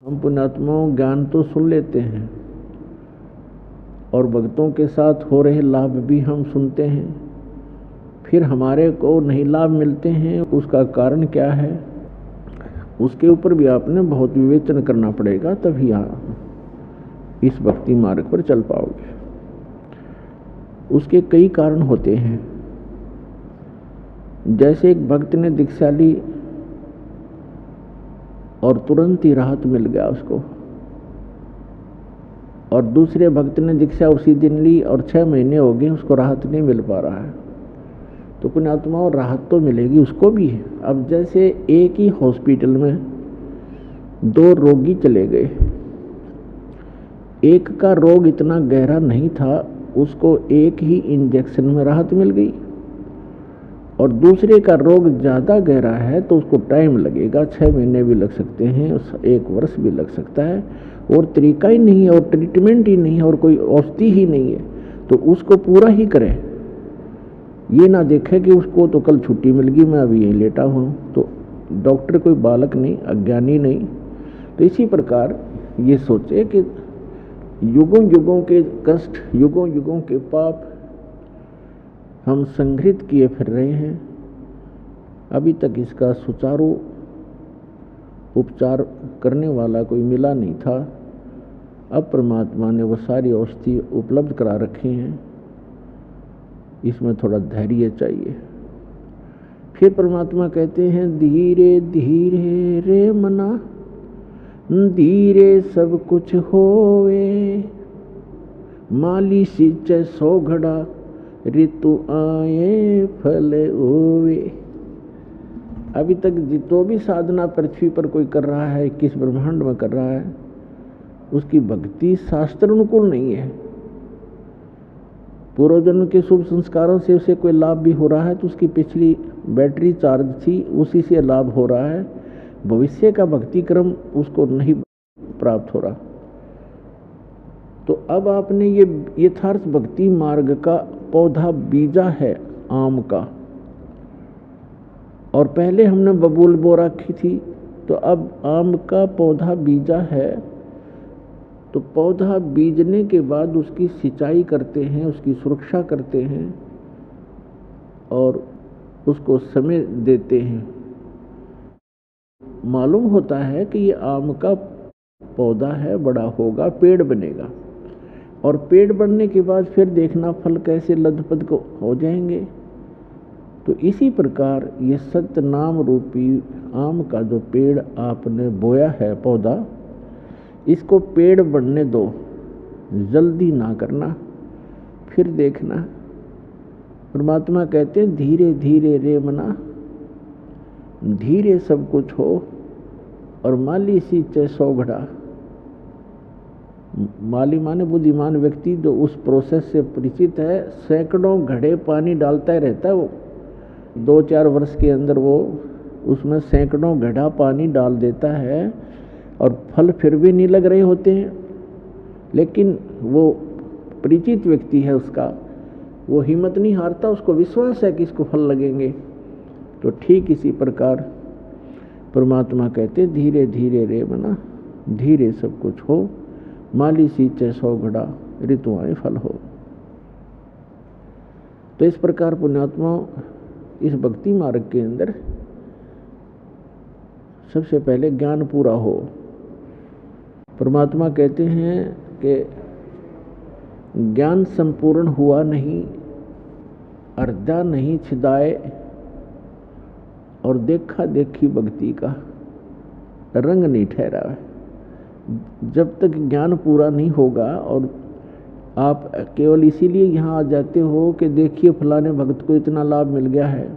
हम पुण्यात्माओं ज्ञान तो सुन लेते हैं और भक्तों के साथ हो रहे लाभ भी हम सुनते हैं, फिर हमारे को नहीं लाभ मिलते हैं। उसका कारण क्या है, उसके ऊपर भी आपने बहुत विवेचन करना पड़ेगा, तभी आप इस भक्ति मार्ग पर चल पाओगे। उसके कई कारण होते हैं। जैसे एक भक्त ने दीक्षा ली और तुरंत ही राहत मिल गया उसको, और दूसरे भक्त ने दीक्षा उसी दिन ली और 6 महीने हो गए, उसको राहत नहीं मिल पा रहा है। तो पुण्यात्माओं राहत तो मिलेगी उसको भी। अब जैसे एक ही हॉस्पिटल में 2 रोगी चले गए, एक का रोग इतना गहरा नहीं था, उसको एक ही इंजेक्शन में राहत मिल गई, और दूसरे का रोग ज़्यादा गहरा है तो उसको टाइम लगेगा, 6 महीने भी लग सकते हैं, 1 वर्ष भी लग सकता है, और तरीका ही नहीं है और ट्रीटमेंट ही नहीं है और कोई औषधि ही नहीं है, तो उसको पूरा ही करें। ये ना देखे कि उसको तो कल छुट्टी मिल गई, मैं अभी यहीं लेटा हुआ हूँ। तो डॉक्टर कोई बालक नहीं, अज्ञानी नहीं। तो इसी प्रकार ये सोचे कि युगों युगों के कष्ट, युगों युगों के पाप हम संग्रहित किए फिर रहे हैं, अभी तक इसका सुचारू उपचार करने वाला कोई मिला नहीं था। अब परमात्मा ने वो सारी औषधि उपलब्ध करा रखी हैं, इसमें थोड़ा धैर्य चाहिए। फिर परमात्मा कहते हैं धीरे धीरे रे मना, धीरे सब कुछ होवे, माली सींचे 100 घड़ा, ऋतु आए फल होवे। अभी तक जितो भी साधना पृथ्वी पर कोई कर रहा है, किस ब्रह्मांड में कर रहा है, उसकी भक्ति शास्त्र अनुकूल नहीं है। पूर्व जन्म के शुभ संस्कारों से उसे कोई लाभ भी हो रहा है तो उसकी पिछली बैटरी चार्ज थी, उसी से लाभ हो रहा है। भविष्य का भक्ति क्रम उसको नहीं प्राप्त हो रहा। तो अब आपने ये यथार्थ भक्ति मार्ग का पौधा बीजा है आम का, और पहले हमने बबूल बो रखी थी, तो अब आम का पौधा बीजा है। तो पौधा बीजने के बाद उसकी सिंचाई करते हैं, उसकी सुरक्षा करते हैं और उसको समय देते हैं। मालूम होता है कि ये आम का पौधा है, बड़ा होगा, पेड़ बनेगा, और पेड़ बनने के बाद फिर देखना फल कैसे लदपद को हो जाएंगे। तो इसी प्रकार ये सत्य नाम रूपी आम का जो पेड़ आपने बोया है पौधा, इसको पेड़ बनने दो, जल्दी ना करना, फिर देखना। परमात्मा कहते हैं धीरे धीरे रे मना, धीरे सब कुछ हो, और माली सींचे 100 घड़ा। माली माने बुद्धिमान व्यक्ति जो उस प्रोसेस से परिचित है, सैकड़ों घड़े पानी डालता ही रहता है। वो 2-4 वर्ष के अंदर वो उसमें सैकड़ों घड़ा पानी डाल देता है और फल फिर भी नहीं लग रहे होते हैं, लेकिन वो परिचित व्यक्ति है उसका, वो हिम्मत नहीं हारता, उसको विश्वास है कि इसको फल लगेंगे। तो ठीक इसी प्रकार परमात्मा कहते धीरे धीरे रे मना, धीरे सब कुछ हो, माली सींचे 100 घड़ा, ऋतु आए फल हो। तो इस प्रकार पुण्यात्माओं इस भक्ति मार्ग के अंदर सबसे पहले ज्ञान पूरा हो। परमात्मा कहते हैं कि ज्ञान संपूर्ण हुआ नहीं, अर्धा नहीं छिदाए, और देखा देखी भक्ति का रंग नहीं ठहरा है। जब तक ज्ञान पूरा नहीं होगा, और आप केवल इसीलिए यहाँ आ जाते हो कि देखिए फलाने भक्त को इतना लाभ मिल गया है,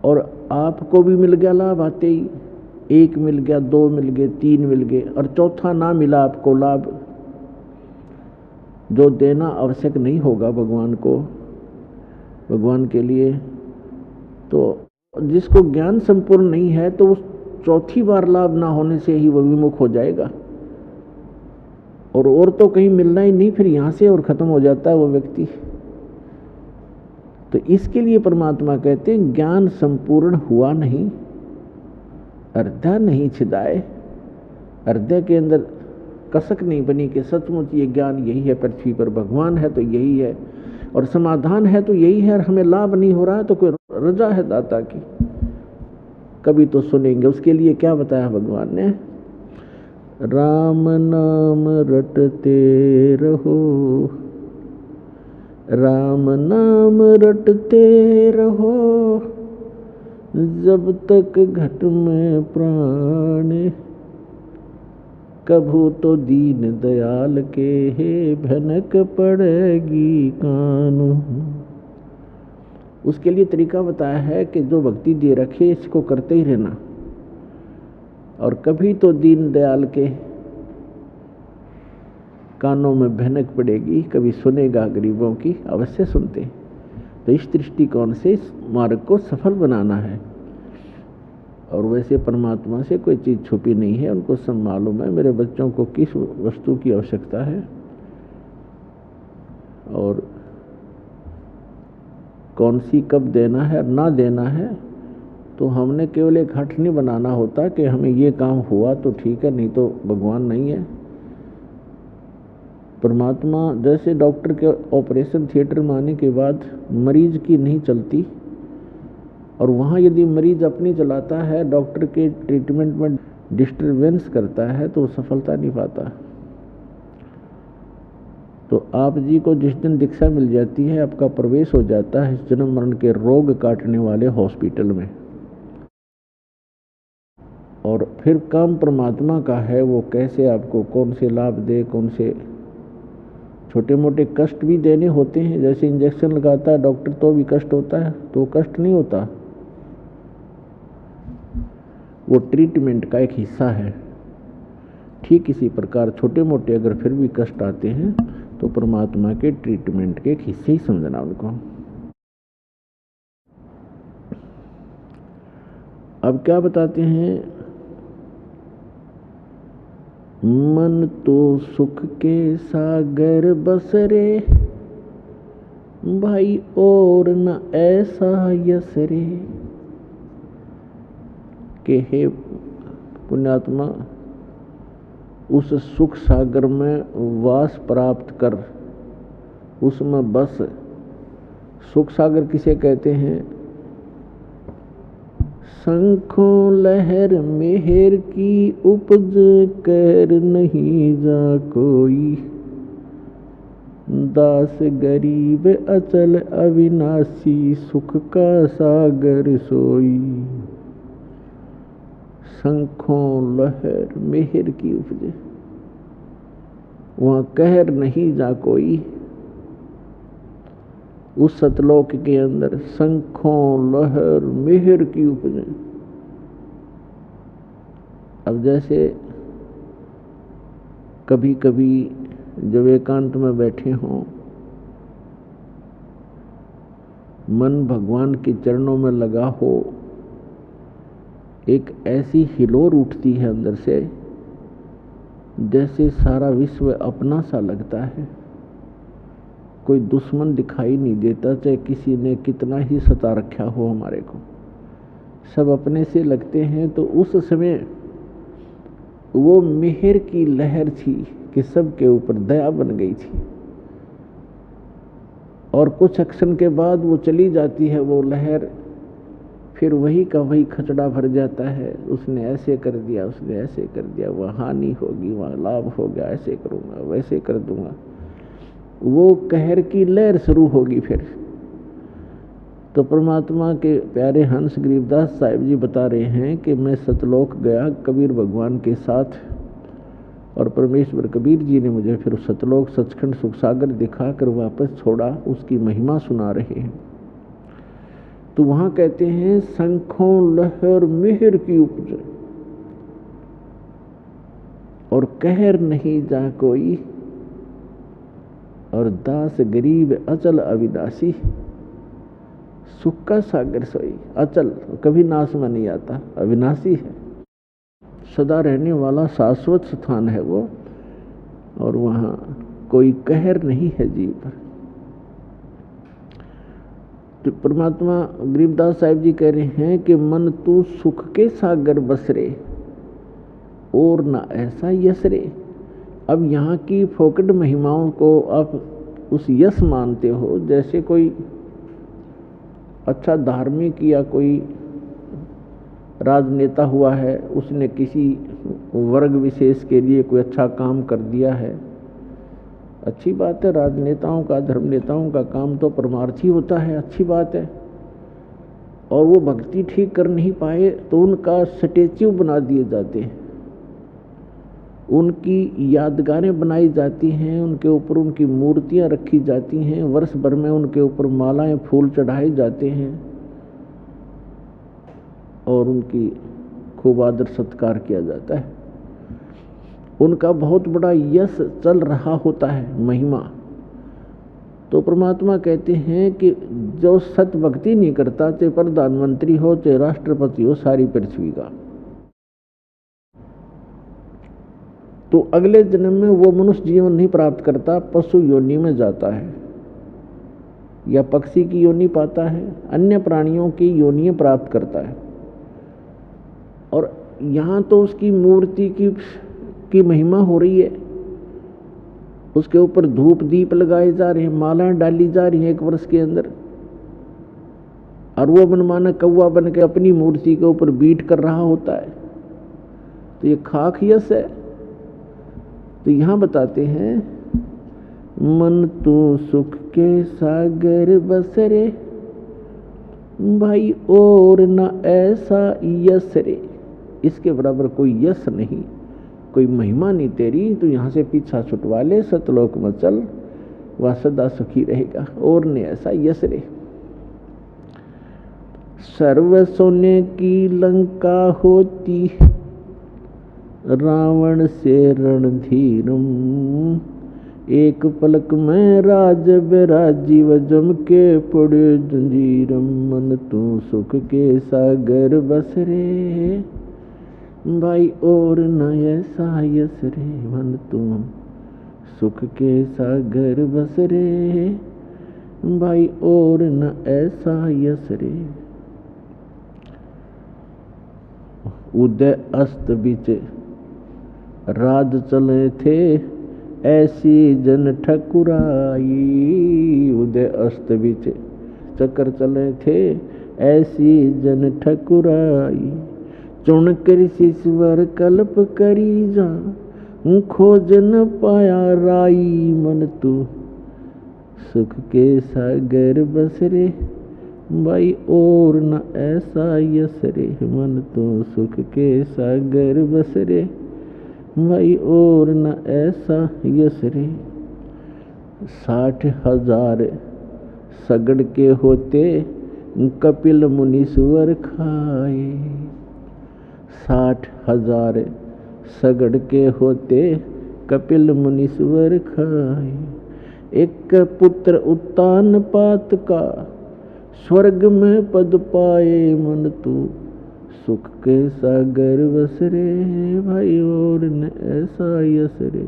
और आपको भी मिल गया लाभ आते ही, 1 मिल गया, 2 मिल गए, 3 मिल गए, और चौथा ना मिला आपको लाभ, जो देना आवश्यक नहीं होगा भगवान को, भगवान के लिए। तो जिसको ज्ञान संपूर्ण नहीं है तो उस चौथी बार लाभ ना होने से ही वह विमुख हो जाएगा, और तो कहीं मिलना ही नहीं, फिर यहाँ से और खत्म हो जाता है वो व्यक्ति। तो इसके लिए परमात्मा कहते हैं ज्ञान संपूर्ण हुआ नहीं, हृदय नहीं छिदाए, हृदय के अंदर कसक नहीं बनी कि सचमुच ये ज्ञान यही है, पृथ्वी पर भगवान है तो यही है, और समाधान है तो यही है, और हमें लाभ नहीं हो रहा है तो कोई रजा है दाता की, कभी तो सुनेंगे। उसके लिए क्या बताया भगवान ने, राम नाम रटते रहो, राम नाम रटते रहो, जब तक घट में प्राण, कभू तो दीन दयाल के हे भनक पड़ेगी कानू। उसके लिए तरीका बताया है कि जो भक्ति दे रखे इसको करते ही रहना, और कभी तो दीन दयाल के कानों में भनक पड़ेगी, कभी सुनेगा गरीबों की, अवश्य सुनते। तो इस दृष्टिकोण से इस मार्ग को सफल बनाना है। और वैसे परमात्मा से कोई चीज़ छुपी नहीं है, उनको सब मालूम है मेरे बच्चों को किस वस्तु की आवश्यकता है और कौन सी कब देना है और ना देना है। तो हमने केवल एक हठ नहीं बनाना होता कि हमें ये काम हुआ तो ठीक है, नहीं तो भगवान नहीं है। परमात्मा जैसे डॉक्टर के ऑपरेशन थिएटर में आने के बाद मरीज की नहीं चलती, और वहाँ यदि मरीज अपनी चलाता है, डॉक्टर के ट्रीटमेंट में डिस्टरबेंस करता है, तो सफलता नहीं पाता। तो आप जी को जिस दिन दीक्षा मिल जाती है, आपका प्रवेश हो जाता है इस जन्म मरण के रोग काटने वाले हॉस्पिटल में, और फिर काम परमात्मा का है, वो कैसे आपको कौन से लाभ दे, कौन से छोटे मोटे कष्ट भी देने होते हैं। जैसे इंजेक्शन लगाता है डॉक्टर तो भी कष्ट होता है, तो कष्ट नहीं होता, वो ट्रीटमेंट का एक हिस्सा है। ठीक इसी प्रकार छोटे मोटे अगर फिर भी कष्ट आते हैं तो परमात्मा के ट्रीटमेंट के एक हिस्से ही समझना उनको। अब क्या बताते हैं, मन तो सुख के सागर बसरे, भाई और न ऐसा यस रे, कि हे पुण्यात्मा उस सुख सागर में वास प्राप्त कर, उसमें बस। सुख सागर किसे कहते हैं, शंखों लहर मेहर की उपज, कर नहीं जा कोई, दास गरीब अचल अविनाशी, सुख का सागर सोई। शंखों लहर मेहर की उपजे, वहां कहर नहीं जा कोई। उस सतलोक के अंदर शंखों लहर मेहर की उपजे। अब जैसे कभी कभी जब एकांत में बैठे हों, मन भगवान के चरणों में लगा हो, एक ऐसी हिलोर उठती है अंदर से, जैसे सारा विश्व अपना सा लगता है। कोई दुश्मन दिखाई नहीं देता, चाहे किसी ने कितना ही सता रखा हो हमारे को, सब अपने से लगते हैं। तो उस समय वो मेहर की लहर थी कि सबके ऊपर दया बन गई थी, और कुछ क्षण के बाद वो चली जाती है वो लहर, फिर वही का वही खचड़ा भर जाता है। उसने ऐसे कर दिया, उसने ऐसे कर दिया, वहाँ हानि होगी, वहाँ लाभ होगा, ऐसे करूँगा, वैसे कर दूंगा। वो कहर की लहर शुरू होगी फिर। तो परमात्मा के प्यारे हंस गरीबदास साहिब जी बता रहे हैं कि मैं सतलोक गया कबीर भगवान के साथ, और परमेश्वर कबीर जी ने मुझे फिर सतलोक सचखंड सुख सागर दिखाकर वापस छोड़ा, उसकी महिमा सुना रहे हैं। तो वहां कहते हैं शंखों लहर मेहर की उपज, और कहर नहीं जा कोई, और दास गरीब अचल अविनाशी, सुख का सागर सोई। अचल कभी नाश में नहीं आता, अविनाशी है, सदा रहने वाला शाश्वत स्थान है वो, और वहाँ कोई कहर नहीं है जीव पर। तो परमात्मा गरीबदास साहिब जी कह रहे हैं कि मन तू सुख के सागर बसरे और ना ऐसा यश रे। अब यहाँ की फोकट महिमाओं को आप उस यश मानते हो, जैसे कोई अच्छा धार्मिक या कोई राजनेता हुआ है, उसने किसी वर्ग विशेष के लिए कोई अच्छा काम कर दिया है। अच्छी बात है, राजनेताओं का, धर्म नेताओं का काम तो परमार्थी होता है, अच्छी बात है। और वो भक्ति ठीक कर नहीं पाए तो उनका स्टैच्यू बना दिए जाते हैं, उनकी यादगारें बनाई जाती हैं, उनके ऊपर उनकी मूर्तियां रखी जाती हैं, वर्ष भर में उनके ऊपर मालाएं फूल चढ़ाए जाते हैं और उनकी खूब आदर सत्कार किया जाता है। उनका बहुत बड़ा यश चल रहा होता है, महिमा। तो परमात्मा कहते हैं कि जो सत भक्ति नहीं करता, चाहे प्रधानमंत्री हो चाहे राष्ट्रपति हो, सारी पृथ्वी का, तो अगले जन्म में वो मनुष्य जीवन नहीं प्राप्त करता, पशु योनि में जाता है या पक्षी की योनि पाता है, अन्य प्राणियों की योनि प्राप्त करता है। और यहाँ तो उसकी मूर्ति की महिमा हो रही है, उसके ऊपर धूप दीप लगाए जा रहे हैं, मालाएं डाली जा रही हैं एक वर्ष के अंदर, और वो मनमाना कौवा बन के अपनी मूर्ति के ऊपर बीट कर रहा होता है। तो ये खाक यश है। तो यहाँ बताते हैं, मन तू सुख के सागर बसरे भाई और न ऐसा यश रे। इसके बराबर कोई यश नहीं, कोई महिमा नहीं तेरी, तो यहाँ से पीछा छुटवा ले, सतलोक में चल, वह सदा सुखी रहेगा, और न ऐसा यश रे। सर्व सोने की लंका होती रावण से रणधीरम, एक पलक में राज बेराजीव जम के पड़े जंजीरम। मन तू सुख के सागर बसरे भाई और न ऐसा यश रे। मन तू सुख के सागर बसरे भाई और न ऐसा यश रे। उदय अस्त बीच राज चले थे ऐसी जन ठकुराई। उदय अस्त बीच चक्कर चले थे ऐसी जन ठकुराई। चुन कर शीश्वर कल्प करी जा खोज न पाया राई। मन तू सुख के सागर बसरे भाई और न ऐसा यश रे। मन तू सुख के सागर बसरे भाई और न ऐसा यश रे। 60,000 सगड़ के होते कपिल मुनीश्वर खाए। 60,000 सगड़ के होते कपिल मुनीश्वर खाए। एक पुत्र उत्तान पात का स्वर्ग में पद पाए। मन तू सुख के सागर बसरे भाई और न ऐसा यश रे।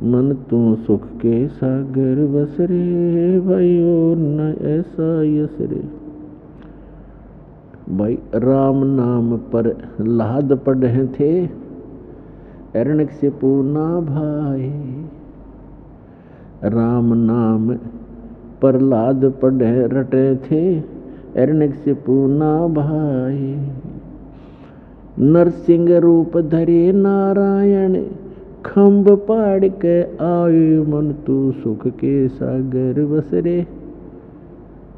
मन तू सुख के सागर बसरे भाई और न ऐसा यश रे। भाई राम नाम पर लाद पढ़े थे हिरण्यकशिपु ना भाए। राम नाम प्रहलाद पढ़े रटे थे हिरण्यकशिपु ना भाए। नरसिंह रूप धरे नारायण खम्भ पाड़ के आए। मन तू सुख के सागर बसरे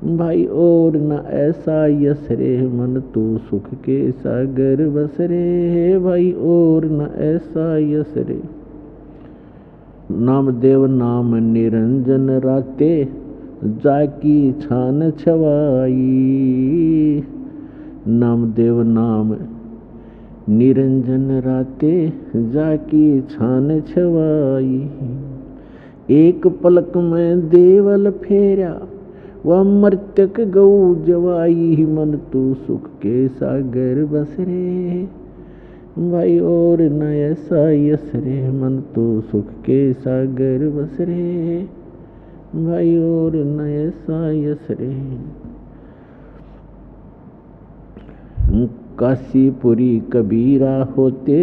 भाई और न ऐसा यश रे। मन तू सुख के सागर बसरे भाई और न ऐसा यश रे। नामदेव नाम निरंजन राते जाकी छान छवाई। नामदेव नाम निरंजन राते जाकी छान छवाई। एक पलक में देवल फेरा वह मर्तक गौ जवाई। मन तू सुख के सागर बसरे भाई और न ऐसा यश रे। मन तू सुख के सागर बसरे भाई और न ऐसा यस रे। काशीपुरी कबीरा होते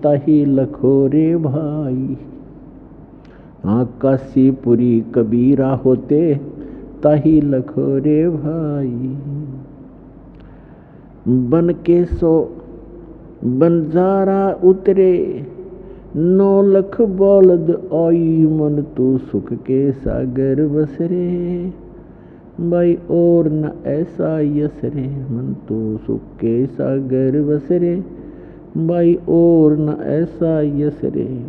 ताही लखोरे भाई। हाँ, काशीपुरी कबीरा होते ताही लखोरे भाई। बन के सो बंजारा उतरे 9 लाख बौलद आई मन तू सुख के सागर बसरे। भाई और न ऐसा यस रे मन तू सुख के सागर बसरे। भाई और न ऐसा यस रे।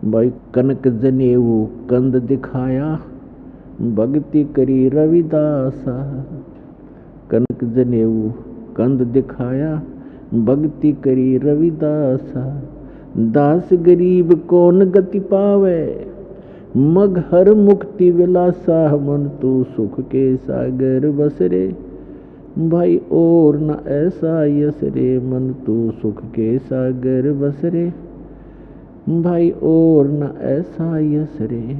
भाई कनक जनेऊ कंद दिखाया भक्ति करी रविदासा। कनक जनेऊ कंद दिखाया भक्ति करी रविदासा। दास गरीब कौन गति पावे मग हर मुक्ति विलासा। मन तू सुख के सागर बसरे। भाई और न ऐसा यस रे मन तू सुख के सागर बसरे। भाई और न ऐसा यस रे।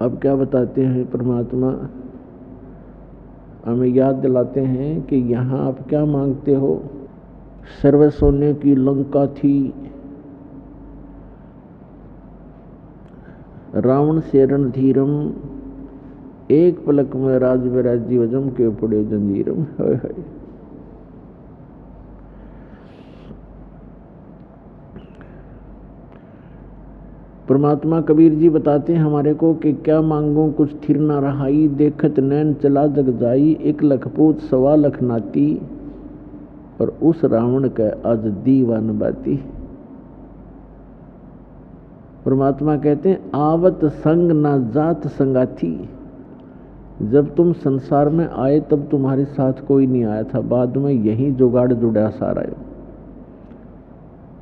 अब क्या बताते हैं परमात्मा, हमें याद दिलाते हैं कि यहाँ आप क्या मांगते हो। सर्व सोने की लंका थी, रावण से रणधीरम, एक पलक में राज विराजी वजम के पड़े जंजीरम। हाय हाय। परमात्मा कबीर जी बताते हैं हमारे को कि क्या मांगो कुछ थिर ना रहाई। देखत नैन चला जग जाई 1 लाख पूत 1.25 लाख नाती। और उस रावण का आज दीवान बाती। परमात्मा कहते हैं आवत संग ना जात संगाथी। जब तुम संसार में आए तब तुम्हारे साथ कोई नहीं आया था, बाद में यही जुगाड़ जुड़ा सारा,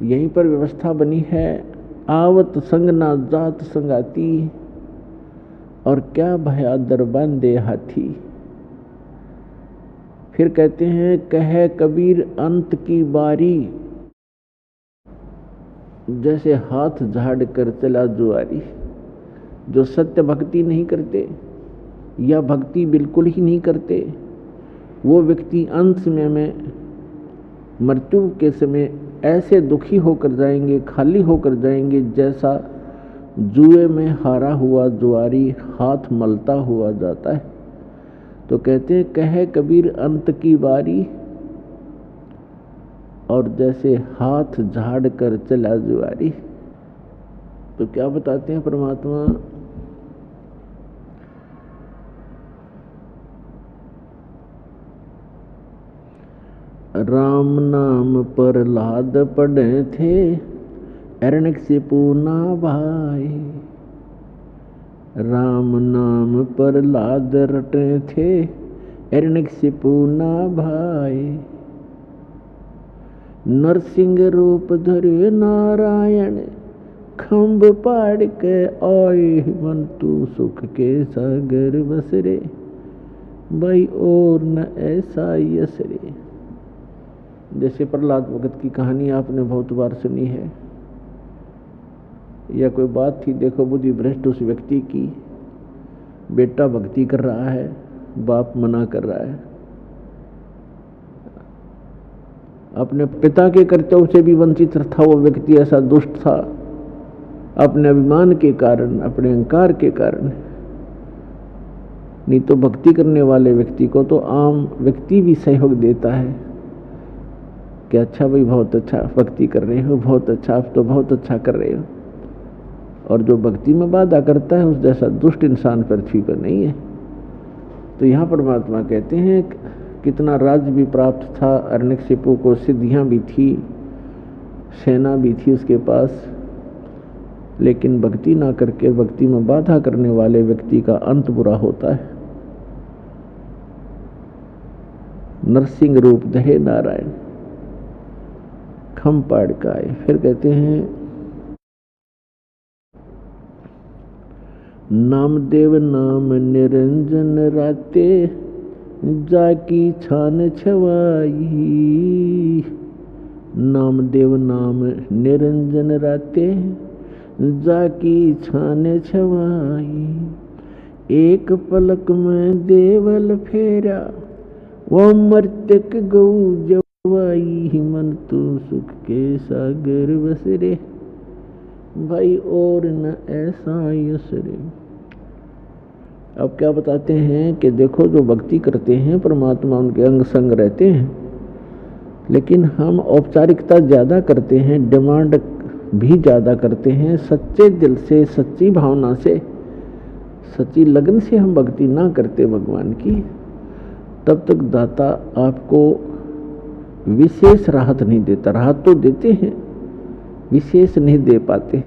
यहीं पर व्यवस्था बनी है। आवत संग ना जात संगाती और क्या भया दरबान दे हाथी। फिर कहते हैं कहे कबीर अंत की बारी, जैसे हाथ झाड़ कर चला जुआरी। जो सत्य भक्ति नहीं करते या भक्ति बिल्कुल ही नहीं करते, वो व्यक्ति अंत समय में मृत्यु के समय ऐसे दुखी होकर जाएंगे, खाली होकर जाएंगे, जैसा जुए में हारा हुआ जुआरी हाथ मलता हुआ जाता है। तो कहते हैं कहे कबीर अंत की बारी और जैसे हाथ झाड़ कर चला जुआरी। तो क्या बताते हैं परमात्मा, राम नाम पर लाद पड़े थे हिरण्यकशिपु ना भाई। राम नाम पर लाद रटे थे हिरण्यकशिपु ना भाई। नरसिंह रूप धरे नारायण खम्भ पाड़ के आए। मन तू सुख के सागर बसरे। भाई और न ऐसा यसरे। जैसे प्रहलाद भगत की कहानी आपने बहुत बार सुनी है, या कोई बात थी, देखो बुद्धि भ्रष्ट उस व्यक्ति की, बेटा भक्ति कर रहा है, बाप मना कर रहा है, अपने पिता के कर्तव्य से भी वंचित था वो व्यक्ति, ऐसा दुष्ट था अपने अभिमान के कारण, अपने अहंकार के कारण। नहीं तो भक्ति करने वाले व्यक्ति को तो आम व्यक्ति भी सहयोग देता है कि अच्छा भाई बहुत अच्छा भक्ति कर रहे हो, बहुत अच्छा, आप तो बहुत अच्छा कर रहे हो। और जो भक्ति में बाधा करता है उस जैसा दुष्ट इंसान पृथ्वी पर नहीं है। तो यहाँ परमात्मा कहते हैं कितना राज्य भी प्राप्त था हिरण्यकशिपु को, सिद्धियाँ भी थी, सेना भी थी उसके पास, लेकिन भक्ति ना करके भक्ति में बाधा करने वाले व्यक्ति का अंत बुरा होता है। नरसिंह रूप धरे नारायण खम पाड़ का आए। फिर कहते हैं नामदेव नाम निरंजन राते जाकी छान छवाई। नामदेव नाम निरंजन राते जाकी छाने छवाई, एक पलक में देवल फेरा, वो मर्तक गऊ जवाई, मन तो सुख के सागर बसरे, भाई और न ऐसा यसरे। अब क्या बताते हैं कि देखो जो भक्ति करते हैं परमात्मा उनके अंग संग रहते हैं, लेकिन हम औपचारिकता ज़्यादा करते हैं, डिमांड भी ज़्यादा करते हैं। सच्चे दिल से, सच्ची भावना से, सच्ची लगन से हम भक्ति ना करते भगवान की, तब तक दाता आपको विशेष राहत नहीं देता। राहत तो देते हैं, विशेष नहीं दे पाते।